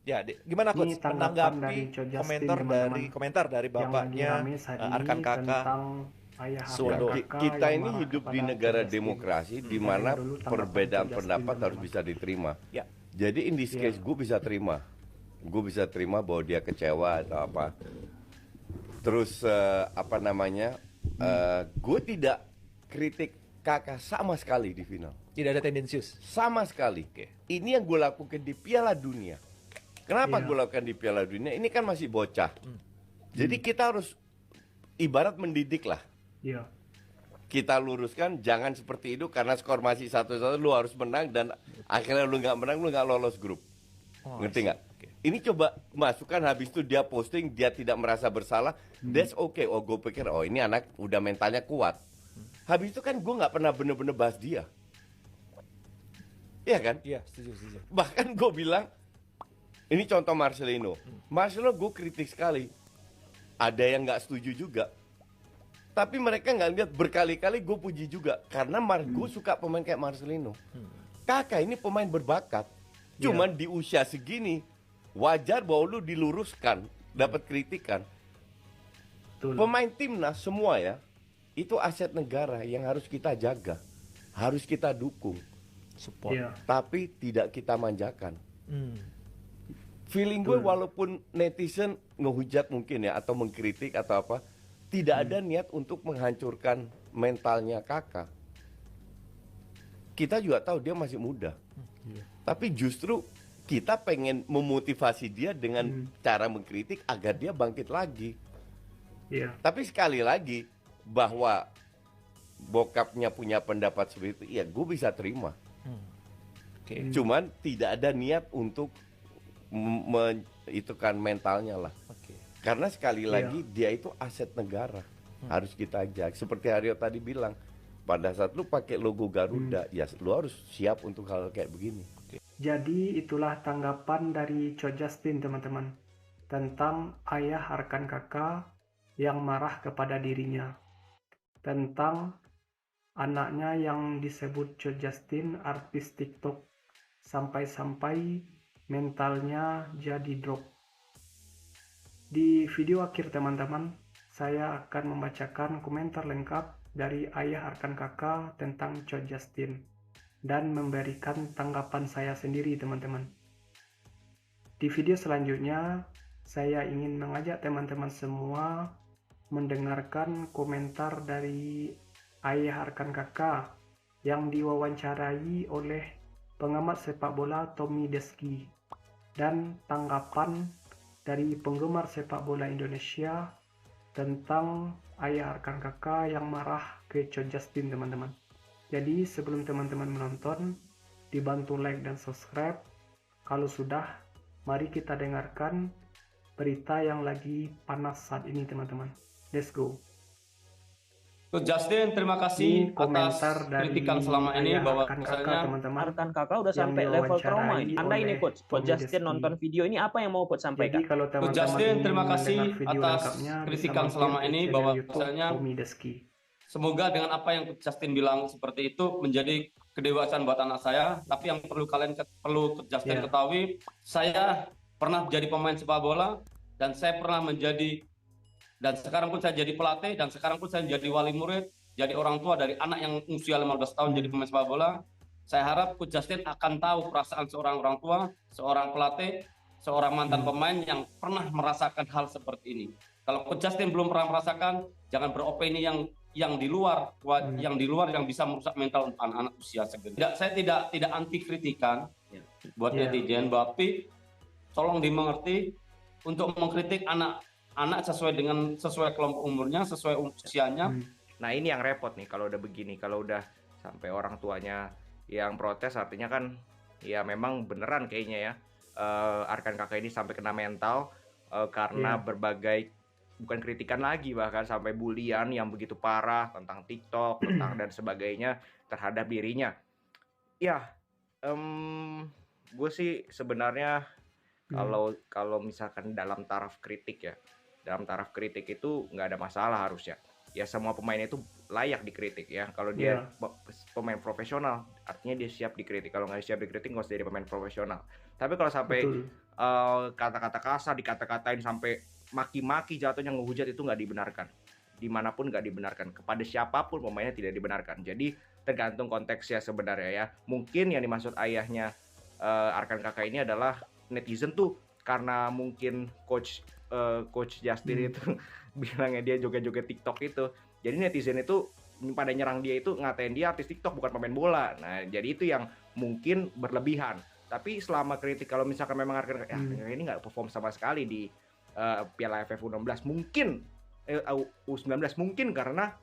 Ya, gimana Ini coach tanggapan dari menanggapi Coach Justin, teman-teman, komentar dari yang lagi bapaknya rame saat Arkan ini Kakak tentang ayah Arkan Suwondo? Kakak Kita yang ini marah hidup di kepada Coach negara Justin. demokrasi di Kita dengar mana dulu tanggapan perbedaan Coach Justin, pendapat harus teman-teman. bisa diterima. Ya, Jadi in this case Ya, gue bisa terima. Gue bisa terima bahwa dia kecewa atau apa. Terus apa namanya? Gue tidak kritik kakak sama sekali di final. tidak ada tendensius. Sama sekali. Oke. Ini yang gue lakukan di Piala Dunia. Kenapa iya, gue lakukan di Piala Dunia? Ini kan masih bocah. Jadi kita harus ibarat mendidik lah. iya, Kita luruskan, jangan seperti itu karena skor masih 1-1, lu harus menang dan akhirnya lu nggak menang, lu nggak lolos grup. Oh, I Ngerti see. nggak? Oke. Ini coba masukkan, habis itu dia posting, dia tidak merasa bersalah. That's okay. Oh, gue pikir, oh ini anak udah mentalnya kuat. Habis itu kan gue nggak pernah bener-bener bahas dia. Iya kan? Iya, setuju. Bahkan gue bilang, ini contoh Marcelino. Marcelino gue kritik sekali. Ada yang nggak setuju juga. Tapi mereka nggak lihat, berkali-kali gue puji juga. Karena gue suka pemain kayak Marcelino. Kakak ini pemain berbakat. Cuman di usia segini, wajar bahwa lu diluruskan, dapat kritikan. betul. Pemain timnas semua ya, itu aset negara yang harus kita jaga. Harus kita dukung. Support. Iya, Tapi tidak kita manjakan. Hmm. Feeling gue walaupun netizen ngehujat mungkin ya, atau mengkritik atau apa, tidak ada niat untuk menghancurkan mentalnya kakak. Kita juga tahu dia masih muda. Tapi justru kita pengen memotivasi dia dengan cara mengkritik agar dia bangkit lagi. iya, Tapi sekali lagi, bahwa bokapnya punya pendapat seperti itu, ya gue bisa terima. Oke. Cuman tidak ada niat untuk itu kan mentalnya lah. Oke. Karena sekali Iya. lagi dia itu aset negara. Harus kita jaga. Seperti Aryo tadi bilang, pada saat lu pakai logo Garuda, ya lu harus siap untuk hal kayak begini. Jadi itulah tanggapan dari Coach Justin, teman-teman, tentang ayah Arkan Kakak yang marah kepada dirinya, tentang anaknya yang disebut Coach Justin artis TikTok, sampai-sampai mentalnya jadi drop. Di video akhir, teman-teman, saya akan membacakan komentar lengkap dari ayah Arkan Kakak tentang Coach Justin dan memberikan tanggapan saya sendiri, teman-teman. Di video selanjutnya, saya ingin mengajak teman-teman semua mendengarkan komentar dari ayah Arkan Kakak yang diwawancarai oleh pengamat sepak bola Tommy Deski, dan tanggapan dari penggemar sepak bola Indonesia tentang ayah Arkan Kakak yang marah ke Coach Justin, teman-teman. Jadi sebelum teman-teman menonton, dibantu like dan subscribe. Kalau sudah, mari kita dengarkan berita yang lagi panas saat ini, teman-teman. Let's go. Coach Justin, terima Ini kasih komentar atas dari kritikan selama ini ayah Arkan Kakak, bahwasanya teman-teman, Arkan Kakak udah yang sampai level trauma diwawancarai ini. Anda ini oleh coach Tommy Justin Deski. nonton video ini, apa yang mau coach Jadi sampaikan? kalau Coach teman-teman Justin, ingin terima kasih mendengar video atas lengkapnya, bisa kritikan mampir selama ke ini channel YouTube bahwasanya Tommy Deski. semoga dengan apa yang Coach Justin bilang seperti itu menjadi kedewasaan buat anak saya. Tapi yang perlu Coach Justin Ya. ketahui, saya pernah jadi pemain sepak bola dan saya pernah menjadi, dan sekarang pun saya jadi pelatih, dan sekarang pun saya jadi wali murid, jadi orang tua dari anak yang usia 15 tahun jadi pemain sepak bola. Saya harap Coach Justin akan tahu perasaan seorang orang tua, seorang pelatih, seorang mantan pemain yang pernah merasakan hal seperti ini. Kalau Coach Justin belum pernah merasakan, jangan beropini yang di luar, yang bisa merusak mental untuk anak-anak usia segini. Saya tidak anti kritikan buat Ya. netizen, tapi tolong dimengerti untuk mengkritik anak sesuai kelompok umurnya, sesuai usianya. Nah ini yang repot nih kalau udah begini, kalau udah sampai orang tuanya yang protes, artinya kan ya memang beneran kayaknya ya, Arkan Kakak ini sampai kena mental karena berbagai, bukan kritikan lagi, bahkan sampai bulian yang begitu parah tentang TikTok, tentang dan sebagainya terhadap dirinya. Ya, gue sih sebenarnya kalau misalkan dalam taraf kritik ya, dalam taraf kritik itu nggak ada masalah harusnya. Ya semua pemain itu layak dikritik ya. Kalau dia pemain profesional, artinya dia siap dikritik. Kalau nggak siap dikritik, nggak usah jadi pemain profesional. Tapi kalau sampai Betul. kata-kata kasar, dikata-katain sampai maki-maki, jatuhnya ngehujat, itu nggak dibenarkan. Dimanapun nggak dibenarkan, kepada siapapun pemainnya tidak dibenarkan. Jadi tergantung konteksnya sebenarnya ya. Mungkin yang dimaksud ayahnya Arkan Kakak ini adalah netizen tuh karena mungkin coach Justin itu bilangnya dia joget-joget TikTok itu. Jadi netizen itu pada nyerang dia itu ngatain dia artis TikTok bukan pemain bola. Nah, jadi itu yang mungkin berlebihan. Tapi selama kritik, kalau misalkan memang Arkan ini nggak perform sama sekali di Piala AFF U16, mungkin U19 mungkin karena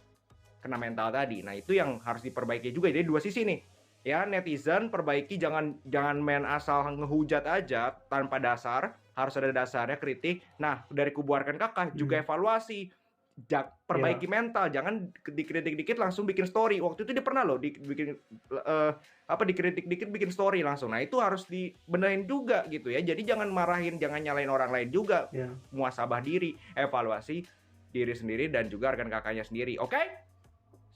kena mental tadi. Nah, itu yang harus diperbaiki juga. Jadi dua sisi nih. Ya, netizen perbaiki, jangan main asal ngehujat aja tanpa dasar, harus ada dasarnya, kritik. Nah, dari kubu Arkan Kakak juga evaluasi. Perbaiki mental, jangan dikritik dikit langsung bikin story. Waktu itu dia pernah loh dikritik dikit bikin story langsung. Nah, itu harus dibenerin juga gitu ya. Jadi jangan marahin, jangan nyalain orang lain juga. Muhasabah diri, evaluasi diri sendiri dan juga Arkan Kakaknya sendiri. Oke?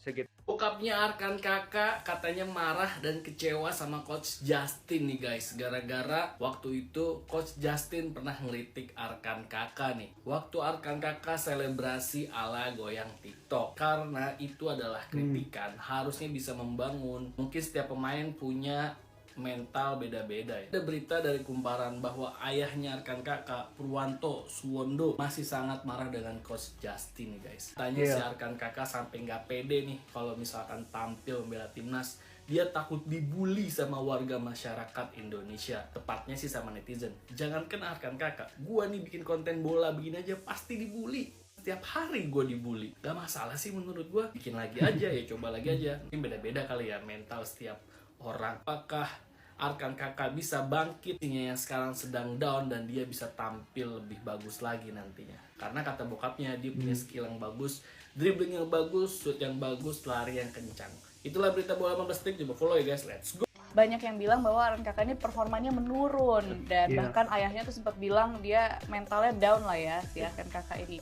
Segitu. Bokapnya Arkan Kakak katanya marah dan kecewa sama Coach Justin nih guys. Gara-gara waktu itu Coach Justin pernah ngeritik Arkan Kakak nih. Waktu Arkan Kakak selebrasi ala goyang TikTok. Karena itu adalah kritikan, harusnya bisa membangun. Mungkin setiap pemain punya mental beda-beda ya. Ada berita dari Kumparan bahwa ayahnya Arkan Kakak, Purwanto Suwondo, masih sangat marah dengan Coach Justin nih guys. Tanya si Arkan Kakak sampai nggak pede nih kalau misalkan tampil membela timnas. Dia takut dibully sama warga masyarakat Indonesia, tepatnya sih sama netizen. Jangankan Arkan Kakak, gua nih bikin konten bola begini aja pasti dibully. Setiap hari gue dibully. Gak masalah sih menurut gue, bikin lagi aja ya, coba lagi aja. Mungkin beda-beda kali ya mental setiap orang. Apakah Arkan Kakak bisa bangkit yang sekarang sedang down dan dia bisa tampil lebih bagus lagi nantinya? Karena kata bokapnya dia punya skill yang bagus, dribbling yang bagus, shoot yang bagus, lari yang kencang. Itulah berita bola 15 detik. Coba follow ya guys, let's go. Banyak yang bilang bahwa Arkan Kakak ini performanya menurun dan bahkan ayahnya tuh sempat bilang dia mentalnya down lah ya, si Arkan Kakak ini.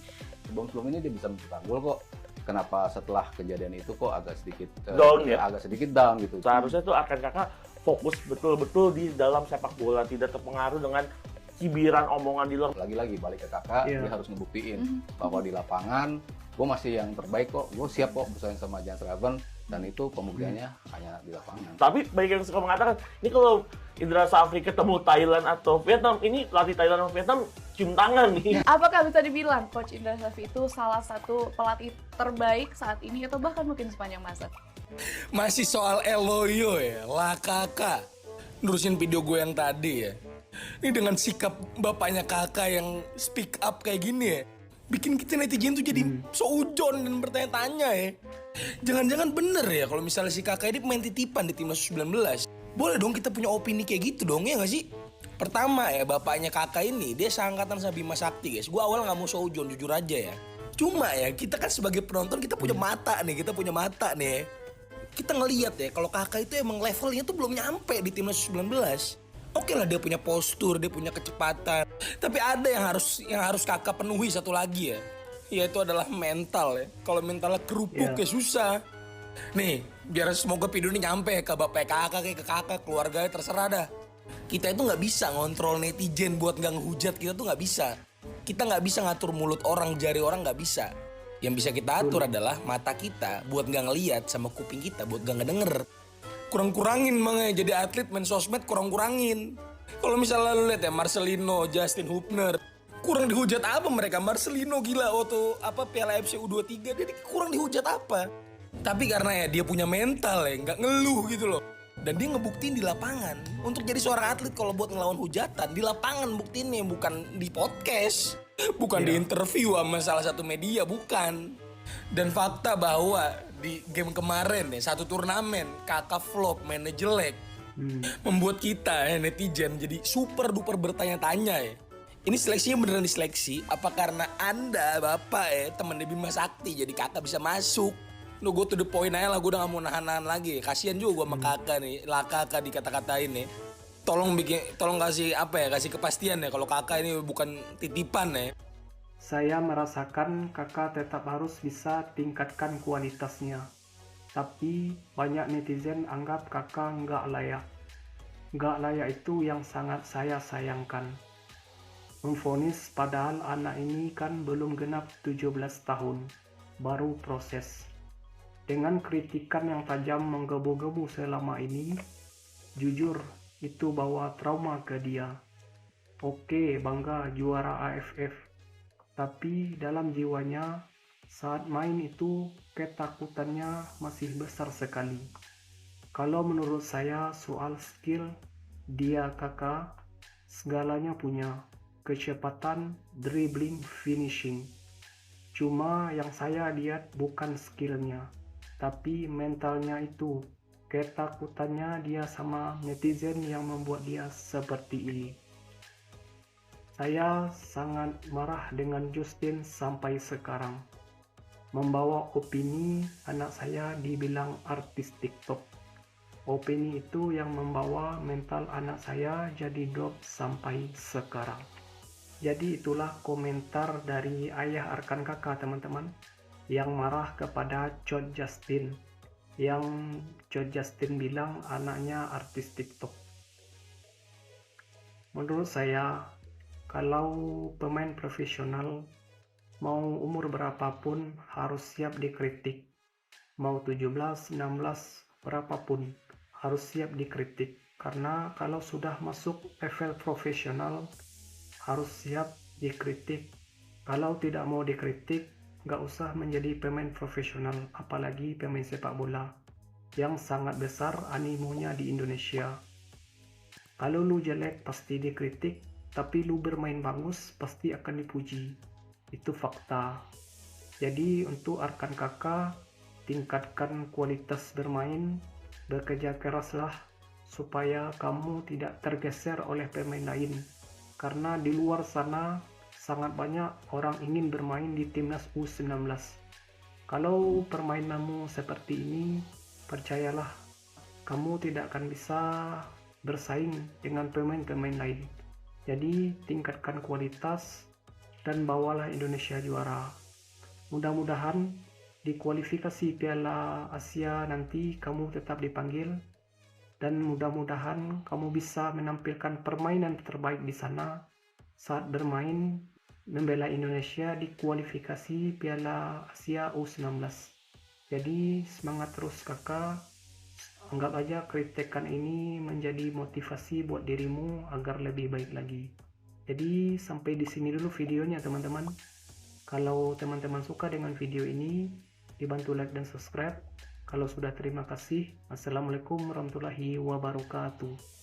Sebelum ini dia bisa mencetak gol kok. Kenapa setelah kejadian itu kok agak sedikit down ya? Agak sedikit down gitu. Seharusnya tuh Arkan Kakak fokus betul-betul di dalam sepak bola, tidak terpengaruh dengan cibiran omongan di luar. Lagi-lagi balik ke kakak, dia harus ngebuktiin bahwa di lapangan gue masih yang terbaik kok, gue siap kok bersaing sama Giants Raven, dan itu pembuktiannya hanya di lapangan. Tapi banyak yang suka mengatakan, ini kalau Indra Safri ketemu Thailand atau Vietnam, ini latih Thailand atau Vietnam cium tangan nih. Apakah bisa dibilang Coach Indra Safri itu salah satu pelatih terbaik saat ini atau bahkan mungkin sepanjang masa? Masih soal Eloyo ya, lah kakak. Nerusin video gue yang tadi ya. Ini dengan sikap bapaknya kakak yang speak up kayak gini ya, bikin kita netizen tuh jadi seujon dan bertanya-tanya ya. Jangan-jangan bener ya kalau misalnya si kakak ini pemain titipan di timnas U19. Boleh dong kita punya opini kayak gitu dong, ya gak sih? Pertama ya, bapaknya kakak ini dia seangkatan sama Bima Sakti guys. Gue awal gak mau seujon, jujur aja ya. Cuma ya kita kan sebagai penonton kita punya mata nih, Kita ngelihat ya kalau kakak itu emang levelnya tuh belum nyampe di timnas U19. Oke lah dia punya postur, dia punya kecepatan. Tapi ada yang harus kakak penuhi satu lagi ya. Yaitu adalah mental ya. Kalau mentalnya kerupuk ya susah. Nih, biar semoga video ini nyampe ke bapak kakak, ke kakak, keluarganya terserah dah. Kita itu nggak bisa ngontrol netizen buat nggak ngehujat, kita tuh nggak bisa. Kita nggak bisa ngatur mulut orang, jari orang nggak bisa. Yang bisa kita atur adalah mata kita buat nggak ngelihat sama kuping kita buat nggak ngedenger. Kurang-kurangin makanya jadi atlet main sosmed, kurang-kurangin. Kalau misalnya lu lihat ya Marcelino, Justin Hubner, kurang dihujat apa mereka? Marcelino gila waktu Piala AFC U23 dia kurang dihujat apa? Tapi karena ya dia punya mental ya, nggak ngeluh gitu loh. Dan dia ngebuktiin di lapangan. Untuk jadi seorang atlet kalau buat ngelawan hujatan, di lapangan buktiinnya, bukan di podcast. Bukan di interview sama salah satu media, bukan. Dan fakta bahwa di game kemarin ya, satu turnamen, kakak flop, mainnya jelek. Membuat kita ya, netizen jadi super duper bertanya-tanya ya. Ini seleksinya beneran diseleksi? Apa karena Anda, Bapak ya, temennya Bima Sakti, jadi kakak bisa masuk? Lo gue to the point aja lah, gue udah gak mau nahan-nahan lagi. Kasian juga gue sama kakak nih, lah kakak dikata-katain nih. Tolong kasih kasih kepastian ya kalau kakak ini bukan titipan ya. Saya merasakan kakak tetap harus bisa tingkatkan kualitasnya. Tapi banyak netizen anggap kakak nggak layak. Nggak layak itu yang sangat saya sayangkan. Memvonis padahal anak ini kan belum genap 17 tahun, baru proses. Dengan kritikan yang tajam menggebu-gebu selama ini, jujur itu bawa trauma ke dia. Oke, bangga juara AFF, tapi dalam jiwanya saat main itu ketakutannya masih besar sekali. Kalau menurut saya soal skill, dia kakak segalanya punya, kecepatan, dribbling, finishing. Cuma yang saya lihat bukan skillnya, tapi mentalnya itu, ketakutannya dia sama netizen yang membuat dia seperti ini. Saya sangat marah dengan Justin sampai sekarang. Membawa opini anak saya dibilang artis TikTok. Opini itu yang membawa mental anak saya jadi drop sampai sekarang. Jadi itulah komentar dari ayah Arkan Kakak teman-teman, yang marah kepada Coach Justin. Yang Coach Justin bilang anaknya artis TikTok. Menurut saya, kalau pemain profesional mau umur berapapun harus siap dikritik. Mau 17, 16, berapapun harus siap dikritik. Karena kalau sudah masuk level profesional harus siap dikritik. Kalau tidak mau dikritik, nggak usah menjadi pemain profesional, apalagi pemain sepak bola yang sangat besar animonya di Indonesia. Kalau lu jelek pasti dikritik, tapi lu bermain bagus pasti akan dipuji. Itu fakta. Jadi untuk Arkan Kakak, tingkatkan kualitas bermain, bekerja keraslah supaya kamu tidak tergeser oleh pemain lain. Karena di luar sana sangat banyak orang ingin bermain di timnas U19. Kalau permainanmu seperti ini, percayalah kamu tidak akan bisa bersaing dengan pemain-pemain lain. Jadi tingkatkan kualitas dan bawalah Indonesia juara. Mudah-mudahan di kualifikasi Piala Asia nanti kamu tetap dipanggil, dan mudah-mudahan kamu bisa menampilkan permainan terbaik di sana saat bermain membela Indonesia di kualifikasi Piala Asia U19. Jadi semangat terus kakak, anggap aja kritikan ini menjadi motivasi buat dirimu agar lebih baik lagi. Jadi sampai di sini dulu videonya teman-teman. Kalau teman-teman suka dengan video ini, dibantu like dan subscribe. Kalau sudah, terima kasih. Assalamualaikum warahmatullahi wabarakatuh.